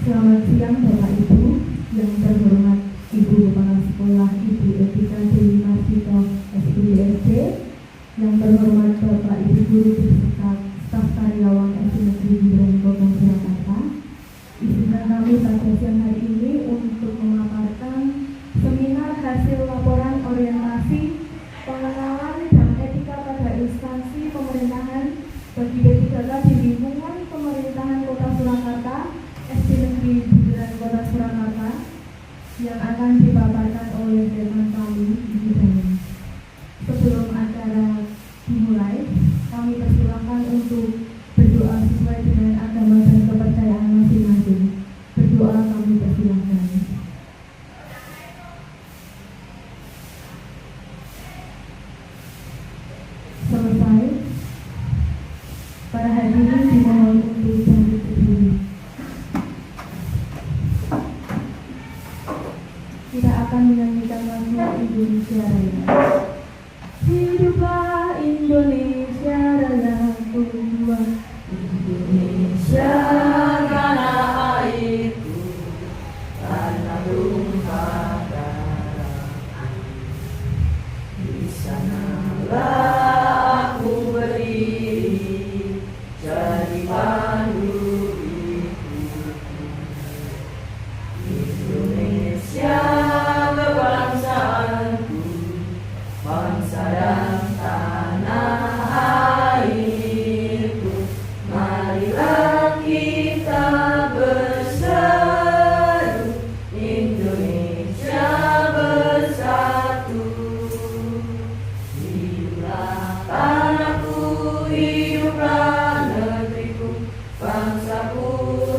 Selamat siang Bapak Ibu, yang terhormat Ibu Kepala Sekolah Ibu Etika Dewi Marsito SPDSD, yang terhormat Bapak Ibu Guru beserta staf karyawan SD Negeri Buburan Kota Surakarta. Izinkan kami pada siang hari ini untuk memaparkan seminar hasil laporan orientasi pengenalan dan etika pada instansi pemerintahan bagi D3K di lingkungan pemerintahan Kota Surakarta, SD Negeri Buburan Kota Surakarta, yang akan dipaparkan oleh dekan kami, Ibu Dani. Sebelum acara dimulai, kami persilakan untuk berdoa sesuai dengan agama dan kepercayaan masing-masing. Berdoa kami persilakan. Selesai. Para hadirin dimohon untuk bangkit berdiri. Kita akan menyanyikan lagu Indonesia Raya. Hiduplah Indonesia Raya, tujuan Indonesia tanah airku, tanah tumpah darah. Di sanalah aku berdiri, jadi pandu hidupku. Indonesia kebangsaanku, bangsa dan tanah airku. Marilah kita berseru, Indonesia bersatu. Hiduplah tanahku, hiduplah negeriku, bangsaku,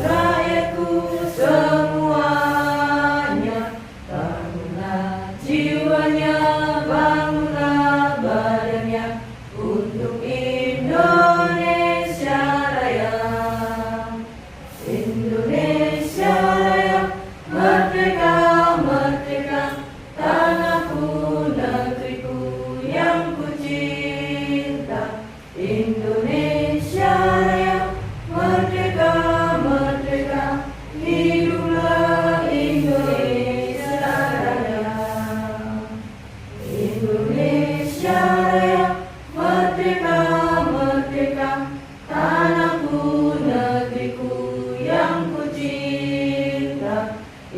rakyatku semuanya. Bangunlah jiwanya, bangunlah badannya untuk Indonesia Raya. Indonesia Raya, merdeka, merdeka, tanahku, negeriku yang ku cinta. Indonesia Raya, merdeka, merdeka, hiduplah Indonesia Raya. Indonesia Raya, merdeka, merdeka, tanahku, negeriku yang ku cinta.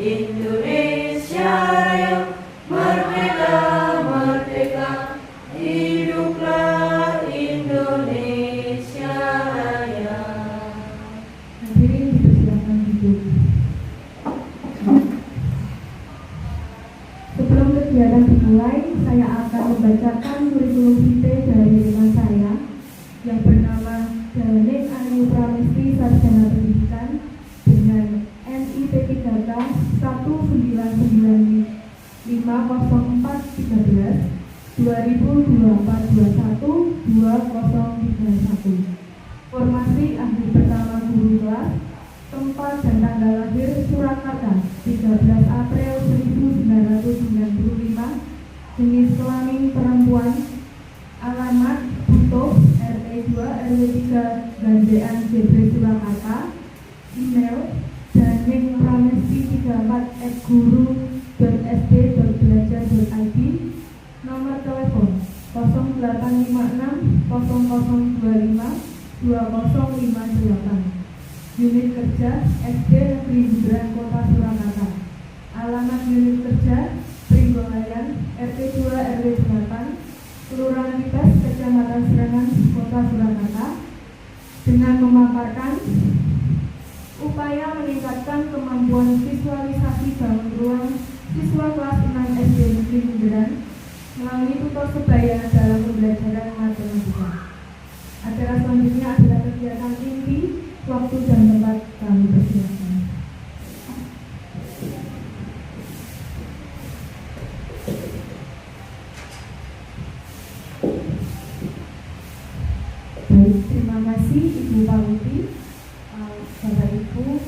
Indonesia Raya, merdeka, merdeka, hiduplah Indonesia Raya. Hadirin dipersilakan duduk. Sebelum kegiatan dimulai, saya akan membacakan kurikulum vitae dari rekan saya yang bernama Danik Ayu Pramesti Sarjana Pendidikan dengan NIP 3K 199500413 2024-21-2031. Formasi ahli pertama guru kelas, tempat dan tanggal lahir Surakarta 13 April 1995, jenis kelamin perempuan, alamat Butuh RT 2 RW 3 Gandean Jebre Surakarta, email danik34@guru.sd.belajar.id, nomor telepon 0856 0025 2058. Unit kerja SD Negeri Buburan Kota Surakarta. Alamat unit kerja Pringgolayan RT 2 RW 8 Kelurahan Pipes, Kecamatan Serangan, Kota Surakarta, dengan memaparkan upaya meningkatkan kemampuan visualisasi bangun ruang siswa kelas 6 SD Negeri Buburan melalui tutor sebaya dalam pembelajaran matematika. Acara selanjutnya adalah kegiatan inti, waktu dan tempat kami persilakan. Baik, terima kasih Ibu Pauti, Bapak Ibu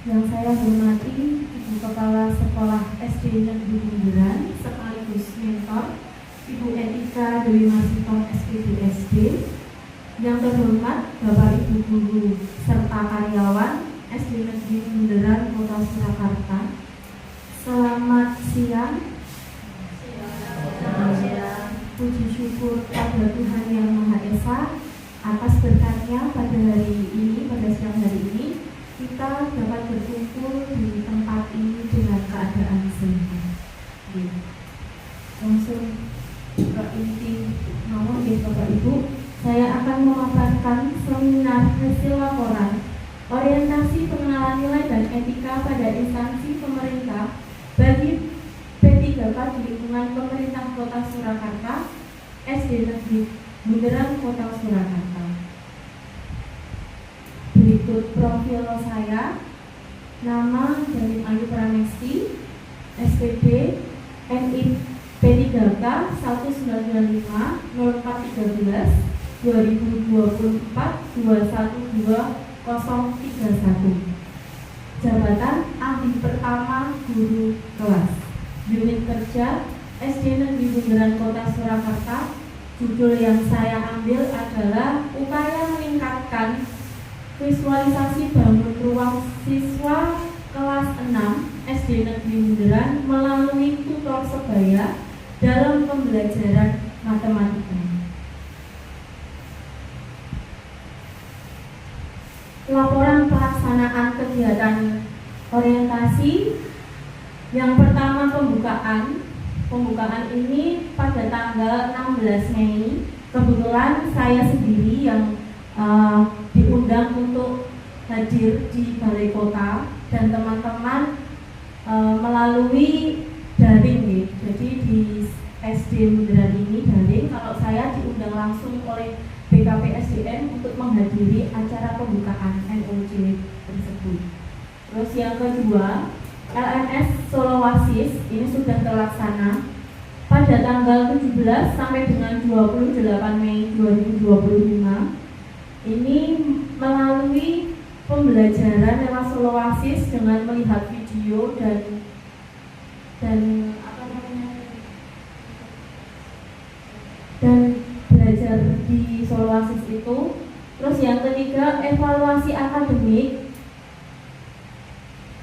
yang saya hormati, Ibu Kepala Sekolah SD Negeri Buburan sekaligus mentor, Ibu Etika Dewi Marsito SPDSD, yang terhormat Bapak Ibu Guru serta karyawan SD Negeri Buburan Kota Surakarta. Selamat siang. Puji syukur pada Tuhan Yang Maha Esa atas berkatnya pada hari ini, pada siang hari ini kita dapat berkumpul di tempat ini dengan keadaan sehat. Langsung ke inti mau Bapak Ibu, saya akan memaparkan seminar hasil laporan orientasi pengenalan nilai dan etika pada instansi pemerintah bagi P3K di lingkungan pemerintah Kota Surakarta, SD Negeri Bundaran Kota Surakarta. Berikut profil saya. Nama Jalin Ayu Pramesti, SPB NI P3K 195 0413 2024 212031. Jabatan Ahli Pertama Guru Kelas. Unit kerja SD Negeri Bundaran Kota Surakarta. Judul yang saya ambil adalah upaya meningkatkan visualisasi bangun ruang siswa kelas 6 SD Negeri Bundaran melalui tutor sebaya dalam pembelajaran matematika. Laporan pelaksanaan kegiatan orientasi. Yang pertama pembukaan ini pada tanggal 16 Mei. Kebetulan saya sendiri yang diundang untuk hadir di Balai Kota dan teman-teman melalui daring. Jadi di SD Bundaran ini daring, kalau saya diundang langsung oleh BKPSDM untuk menghadiri acara pembukaan NOJ tersebut. Terus yang kedua, LMS Solowasis ini sudah terlaksana pada tanggal 17 sampai dengan 28 Mei 2025. Ini melalui pembelajaran lewat Solowasis dengan melihat video dan belajar di Solowasis itu. Terus yang ketiga, evaluasi akademik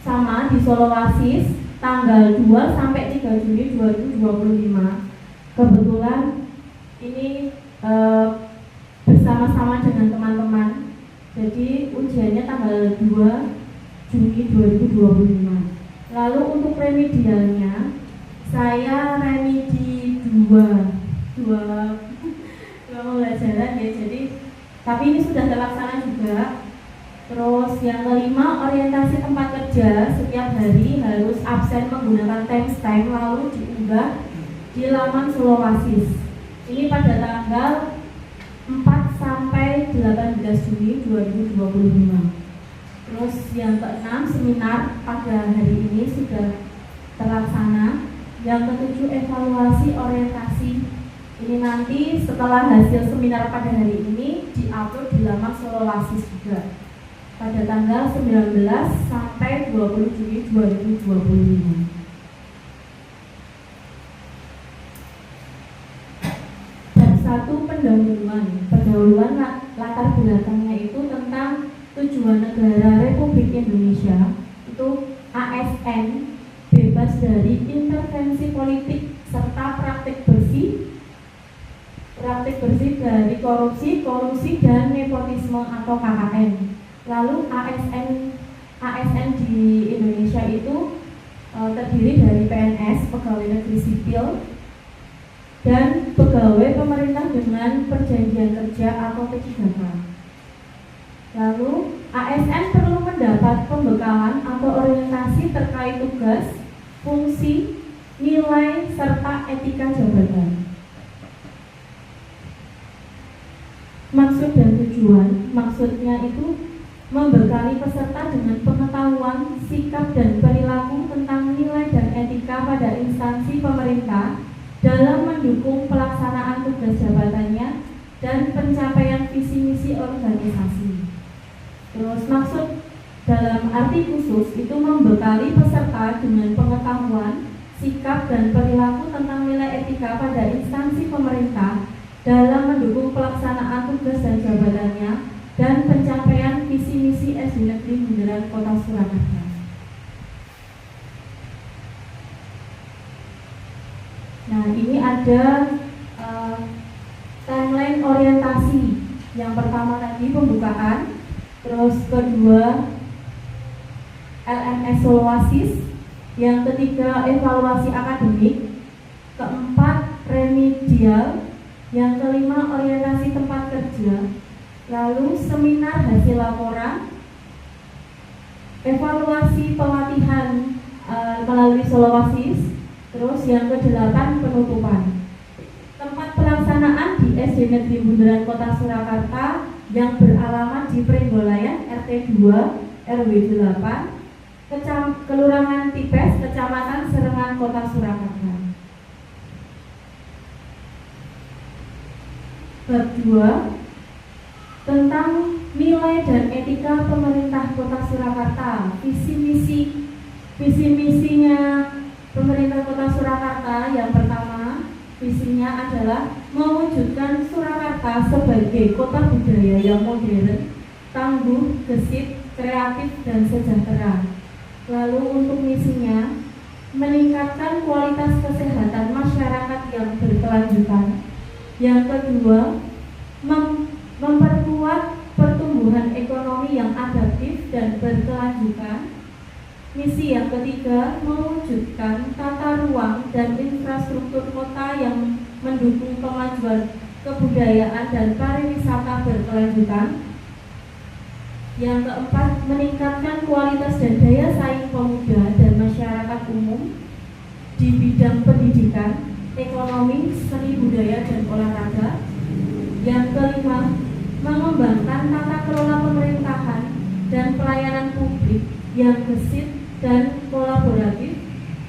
sama di Solowasis tanggal 2 sampai 3 Juni 2025. Kebetulan ini bersama-sama dengan teman-teman. Jadi ujiannya tanggal 2 Juni 2025. Lalu untuk remedialnya, saya remedi dua pembelajaran ya. Jadi tapi ini sudah terlaksana juga. Terus yang kelima, orientasi tempat kerja setiap hari harus absen menggunakan time lalu diunggah di laman Solowasis. Ini pada tanggal 4 sampai 18 Juni 2025. Terus yang keenam, seminar pada hari ini sudah terlaksana. Yang ketujuh, evaluasi orientasi. Ini nanti setelah hasil seminar pada hari ini diupload di laman Solowasis juga pada tanggal 19 sampai 20 Juni 2025. Dan satu, pendahuluan latar belakangnya itu tentang tujuan negara Republik Indonesia, itu ASN, bebas dari intervensi politik serta praktik bersih dari korupsi dan nepotisme atau KKN. Lalu ASN di Indonesia itu terdiri dari PNS, pegawai negeri sipil, dan pegawai pemerintah dengan perjanjian kerja atau P3K. Lalu ASN perlu mendapat pembekalan atau orientasi terkait tugas, fungsi, nilai, serta etika jabatan. Maksud dan tujuan, maksudnya itu membekali peserta dengan pengetahuan, sikap, dan perilaku tentang nilai dan etika pada instansi pemerintah dalam mendukung pelaksanaan tugas jabatannya dan pencapaian visi misi organisasi. Terus maksud dalam arti khusus itu membekali peserta dengan pengetahuan, sikap, dan perilaku tentang nilai etika pada instansi pemerintah dalam mendukung pelaksanaan tugas dan jabatannya dan pencapaian visi misi SD Negeri Bundaran Kota Surakarta. ada timeline orientasi. Yang pertama tadi pembukaan, terus kedua LMS Soloasis, yang ketiga evaluasi akademik, keempat remedial, yang kelima orientasi tempat kerja, lalu seminar hasil laporan, evaluasi pelatihan melalui Soloasis, terus yang kedelapan penutupan. Tempat pelaksanaan di SD Negeri Bundaran Kota Surakarta yang beralamat di Prenggolayan RT 2 RW 8 Kelurahan Tipes, Kecamatan Serengan, Kota Surakarta. Bab 2 tentang nilai dan etika pemerintah Kota Surakarta. Visi misinya pemerintah Kota Surakarta yang pertama, visinya adalah mewujudkan Surakarta sebagai kota budaya yang modern, tangguh, gesit, kreatif, dan sejahtera. Lalu untuk misinya, meningkatkan kualitas kesehatan masyarakat yang berkelanjutan. Yang kedua, memperkuat pertumbuhan ekonomi yang adaptif dan berkelanjutan. Misi yang ketiga, mewujudkan tata ruang dan infrastruktur kota yang mendukung kemajuan kebudayaan dan pariwisata berkelanjutan. Yang keempat, meningkatkan kualitas dan daya saing pemuda dan masyarakat umum di bidang pendidikan, ekonomi, seni budaya, dan olahraga. Yang kelima, mengembangkan tata kelola pemerintahan dan pelayanan publik yang gesit dan kolaboratif,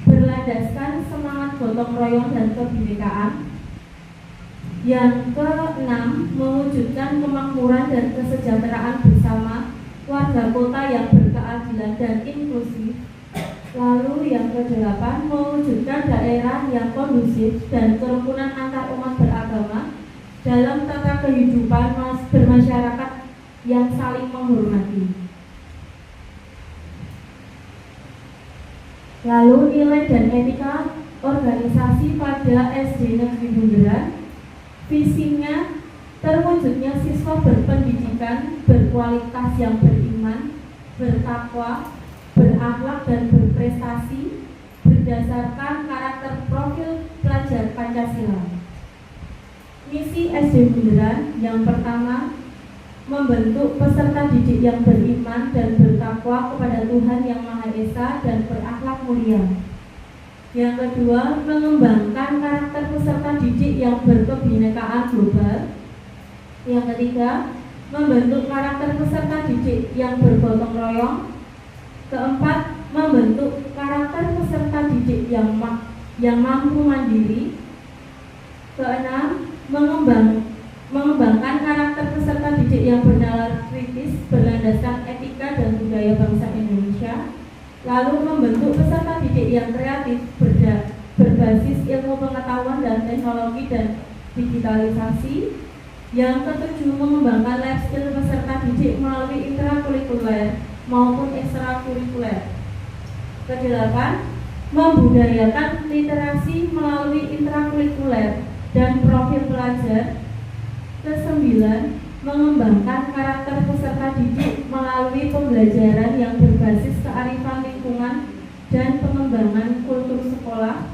berlandaskan semangat gotong royong dan kebinekaan. Yang keenam, mewujudkan kemakmuran dan kesejahteraan bersama warga kota yang berkeadilan dan inklusif. Lalu yang kedelapan, mewujudkan daerah yang kondusif dan kerukunan antar umat beragama dalam tata kehidupan bermasyarakat yang saling menghormati. Lalu nilai dan etika organisasi pada SD Negeri Bundaran. Visinya, terwujudnya siswa berpendidikan berkualitas yang beriman, bertakwa, berakhlak, dan berprestasi berdasarkan karakter profil pelajar Pancasila. Misi SD Bundaran yang pertama, membentuk peserta didik yang beriman dan bertakwa kepada Tuhan Yang Maha Esa dan berakhlak mulia. Yang kedua, mengembangkan karakter peserta didik yang berkebinekaan global. Yang ketiga, membentuk karakter peserta didik yang bergotong royong. Keempat, membentuk karakter peserta didik yang mampu mandiri. Keenam, mengembangkan karakter peserta didik yang bernalar kritis berlandaskan etika dan budaya bangsa Indonesia. Lalu membentuk peserta didik yang kreatif berbasis ilmu pengetahuan dan teknologi dan digitalisasi. Yang ketujuh, mengembangkan life skill peserta didik melalui intrakurikuler maupun ekstrakurikuler. Kedelapan, membudayakan literasi melalui intrakurikuler dan profil pelajar. Kesembilan, mengembangkan karakter peserta didik melalui pembelajaran yang berbasis kearifan lingkungan dan pengembangan kultur sekolah.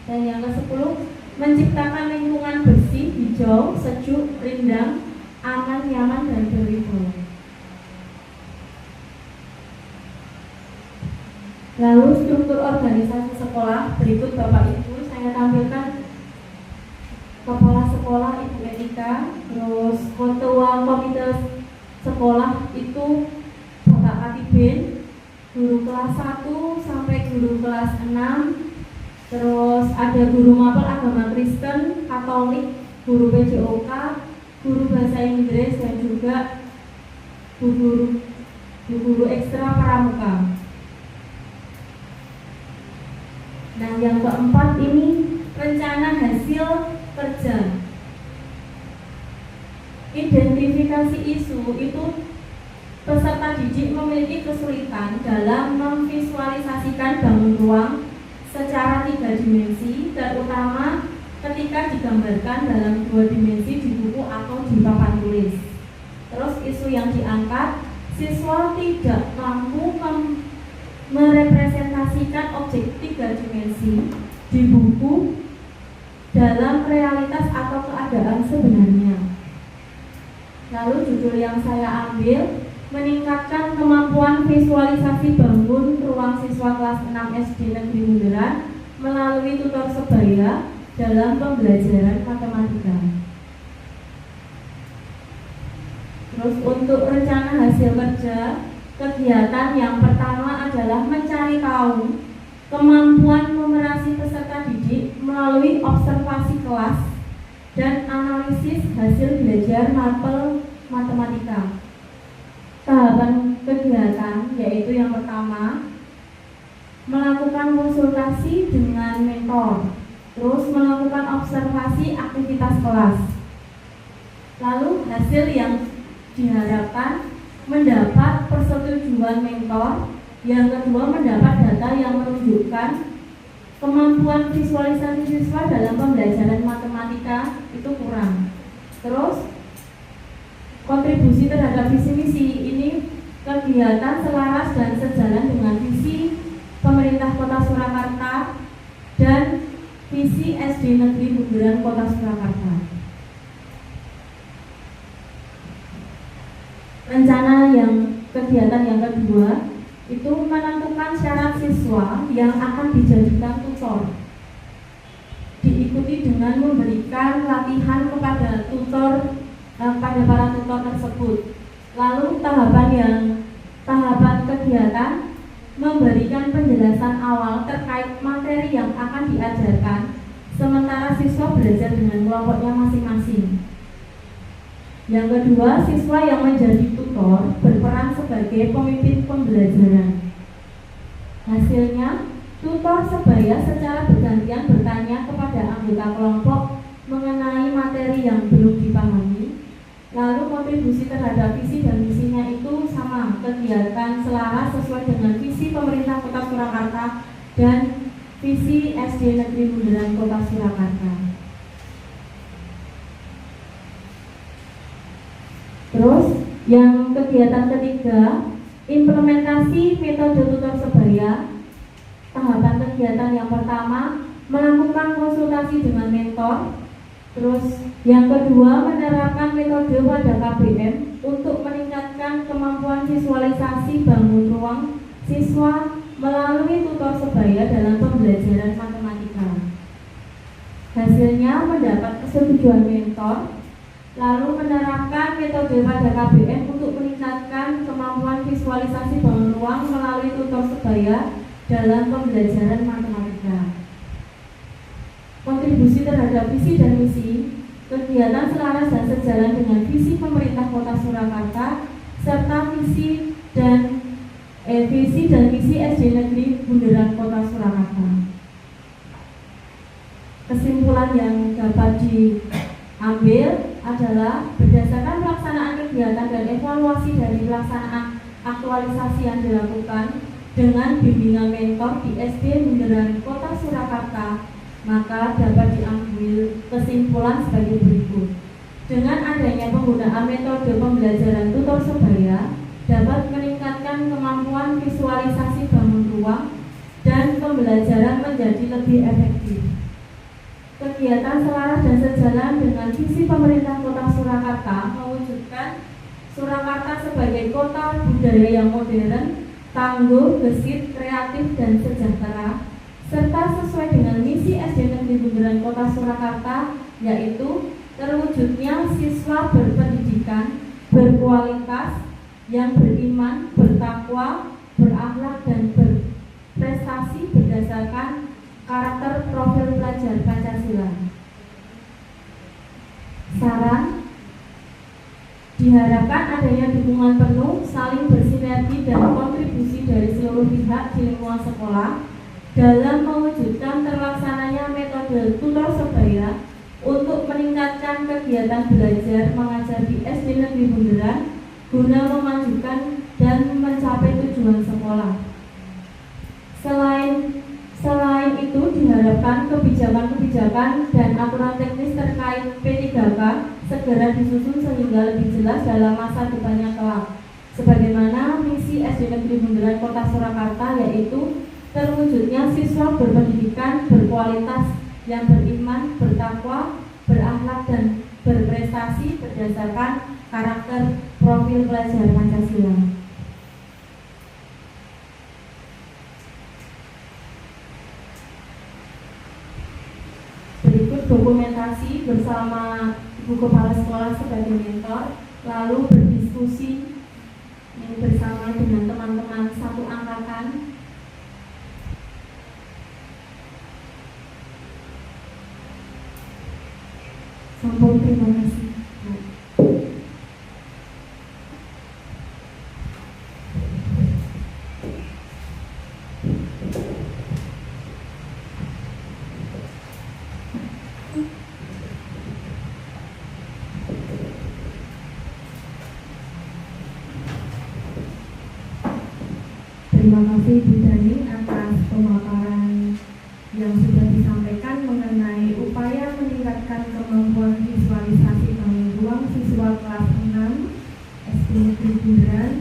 Dan yang ke-10, menciptakan lingkungan bersih, hijau, sejuk, rindang, aman, nyaman, dan berwibawa. Lalu struktur organisasi sekolah, berikut Bapak Ibu saya tampilkan kepala sekolah Ibu Etika, terus ketua komite sekolah itu Bapak Katibin, guru kelas 1 sampai guru kelas 6, terus ada guru mapel agama Kristen, Katolik, guru PJOK, guru bahasa Inggris, dan juga guru ekstra pramuka. Nah, yang keempat ini rencana hasil kerja. Identifikasi isu itu peserta didik memiliki kesulitan dalam memvisualisasikan bangun ruang secara 3 dimensi, terutama ketika digambarkan dalam dua dimensi di buku atau di papan tulis. Terus isu yang diangkat, siswa tidak mampu merepresentasikan objek tiga dimensi di buku dalam realitas atau keadaan sebenarnya. Lalu judul yang saya ambil, meningkatkan kemampuan visualisasi bangun ruang siswa kelas 6 SD Negeri Bundaran melalui tutor sebaya dalam pembelajaran matematika. Terus untuk rencana hasil kerja, kegiatan yang pertama adalah mencari tahu kemampuan numerasi peserta didik melalui observasi kelas dan analisis hasil belajar mapel matematika. Tahapan kegiatan yaitu yang pertama, melakukan konsultasi dengan mentor, terus melakukan observasi aktivitas kelas. Lalu hasil yang diharapkan mendapat persetujuan mentor. Yang kedua, mendapat data yang menunjukkan kemampuan visualisasi siswa dalam pembelajaran matematika itu kurang. Terus kontribusi terhadap visi misi ini, kegiatan selaras dan sejalan dengan visi pemerintah Kota Surakarta dan visi SD Negeri Bundaran Kota Surakarta. Rencana kegiatan yang kedua itu menentukan syarat siswa yang akan dijadikan tutor. Diikuti dengan memberikan latihan kepada para tutor tersebut. Lalu tahapan kegiatan memberikan penjelasan awal terkait materi yang akan diajarkan, sementara siswa belajar dengan kelompoknya masing-masing. Yang kedua, siswa yang menjadi tutor berperan sebagai pemimpin pembelajaran. Hasilnya, tutor sebaya secara bergantian bertanya kepada anggota kelompok mengenai materi yang belum dipahami. Lalu kontribusi terhadap visi dan misinya itu sama, kegiatan selaras sesuai dengan visi pemerintah Kota Surakarta dan visi SD Negeri Bundaran Kota Surakarta. Terus yang kegiatan ketiga, implementasi metode tutor sebaya. Tahapan kegiatan yang pertama, melakukan konsultasi dengan mentor. Terus yang kedua, menerapkan metode pada KBM untuk meningkatkan kemampuan visualisasi bangun ruang siswa melalui tutor sebaya dalam pembelajaran matematika. Hasilnya mendapat persetujuan mentor. Lalu menerapkan metode pada KBM untuk meningkatkan kemampuan visualisasi bangun ruang melalui tutor sebaya dalam pembelajaran matematika. Kontribusi terhadap visi dan misi, kegiatan selaras dan sejalan dengan visi pemerintah Kota Surakarta serta visi dan misi SD Negeri Bundaran Kota Surakarta. Kesimpulan yang dapat diambil adalah berdasarkan pelaksanaan kegiatan dan evaluasi dari pelaksanaan aktualisasi yang dilakukan dengan bimbingan mentor di SD Bundaran Kota Surakarta, maka dapat diambil kesimpulan sebagai berikut. Dengan adanya penggunaan metode pembelajaran tutor sebaya dapat meningkatkan kemampuan visualisasi bangun ruang dan pembelajaran menjadi lebih efektif. Kegiatan selaras dan sejalan dengan visi pemerintah Kota Surakarta mewujudkan Surakarta sebagai kota budaya yang modern, tangguh, gesit, kreatif, dan sejahtera, serta sesuai dengan misi SD Negeri Bundaran Kota Surakarta, yaitu terwujudnya siswa berpendidikan, berkualitas, yang beriman, bertakwa, berakhlak, dan berprestasi berdasarkan karakter profil pelajar Pancasila. Saran, diharapkan adanya dukungan penuh, saling bersinergi dan kontribusi dari seluruh pihak di lingkungan sekolah dalam mewujudkan terlaksananya metode tutor sebaya untuk meningkatkan kegiatan belajar mengajar di SD Negeri Bundaran guna memajukan dan mencapai tujuan sekolah. Selain itu diharapkan kebijakan-kebijakan dan aturan teknis terkait P3K segera disusun sehingga lebih jelas dalam masa depannya kelak. Sebagaimana misi SD Negeri Bundaran Kota Surakarta, yaitu terwujudnya siswa berpendidikan berkualitas yang beriman, bertakwa, berakhlak dan berprestasi berdasarkan karakter profil pelajar Pancasila. Berikut dokumentasi bersama Ibu Kepala Sekolah sebagai mentor, lalu berdiskusi bersama dengan teman-teman satu angkatan. Sampun, terima kasih. Terima kasih Bu Dani atas pemaparan yang sudah disampaikan mengenai upaya meningkatkan kemampuan visualisasi bangun ruang siswa kelas 6 SD Negeri Bundaran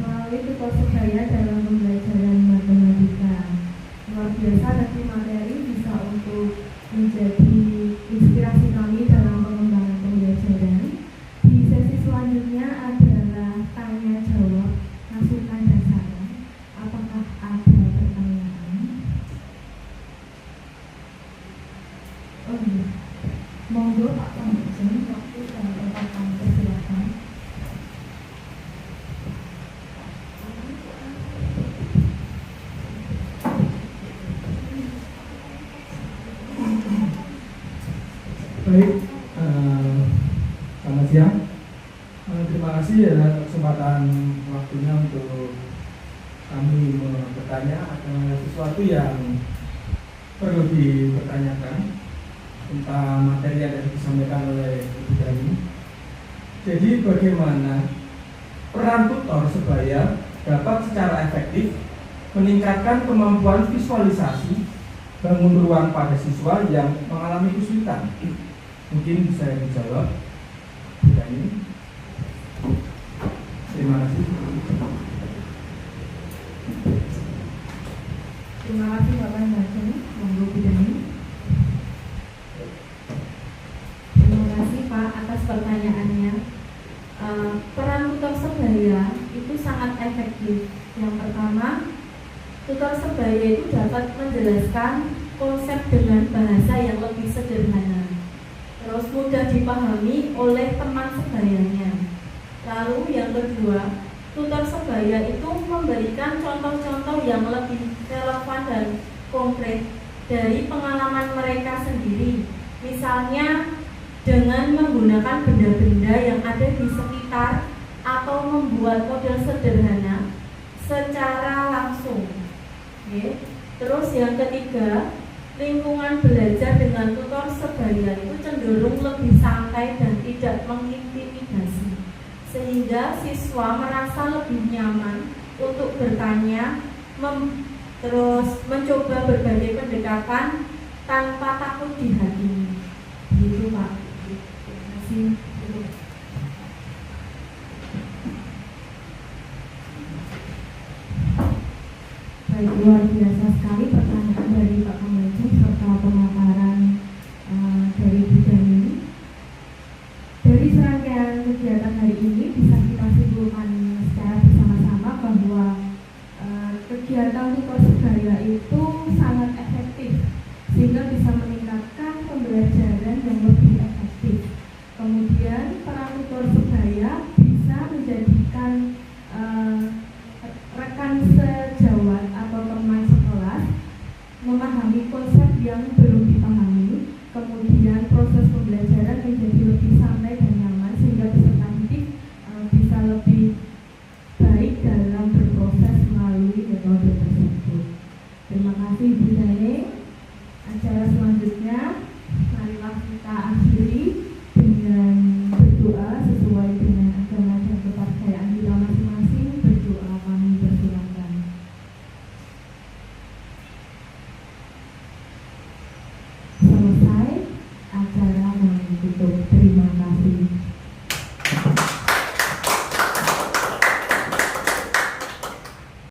melalui tutor sebaya dalam pembelajaran matematika. Luar biasa, tadi materi bisa untuk menjadi inspirasi kami dalam pengembangan pembelajaran. Di sesi selanjutnya adalah tanya jawab, masukan dan saran. Apakah ada pertanyaan? Oh iya, monggo Pak Pangdam, waktu dan tempat kami persilakan. Baik, selamat siang. Terima kasih ya kesempatan waktunya untuk kami bertanya atau sesuatu yang perlu dipertanyakan tentang materi yang disampaikan oleh Ibu Dani. Jadi bagaimana peran tutor sebaya dapat secara efektif meningkatkan kemampuan visualisasi bangun ruang pada siswa yang mengalami kesulitan? Mungkin bisa dijawab Ibu Dani. Terima kasih. Terima kasih Bapak Mbak, monggo Bu Dani. Terima kasih Pak atas pertanyaannya. Peran tutor sebaya itu sangat efektif. Yang pertama, tutor sebaya itu dapat menjelaskan konsep dengan bahasa yang lebih sederhana, terus mudah dipahami oleh teman sebayanya. Lalu yang kedua, tutor sebaya itu memberikan contoh-contoh yang lebih relevan dan konkret dari pengalaman mereka sendiri. Misalnya dengan menggunakan benda-benda yang ada di sekitar atau membuat model sederhana secara langsung. Oke. Terus yang ketiga, lingkungan belajar dengan tutor sebaya itu cenderung lebih santai dan tidak mengintimidasi, sehingga siswa merasa lebih nyaman untuk bertanya, terus mencoba berbagai pendekatan tanpa takut dihakimi. Gitu Pak. Terima kasih. Baik, luar biasa sekali pertanyaan dari Pak Pembantu serta pemaparan dari Bu Dani. Dari serangkaian kegiatan hari ini bisa kita simpulkan secara bersama-sama bahwa kegiatan tutor sebaya itu sangat efektif sehingga bisa meningkatkan pembelajaran yang lebih efektif. Kemudian peran tutor sebaya bisa menjadikan rekan sejawat atau teman sekelas memahami konsep yang belum dipahami. Kemudian proses pembelajaran menjadi lebih santai dan nyaman sehingga peserta didik bisa lebih baik dalam berproses melalui metode tersebut. Terima kasih Bu Dani. Acara selanjutnya marilah kita akhiri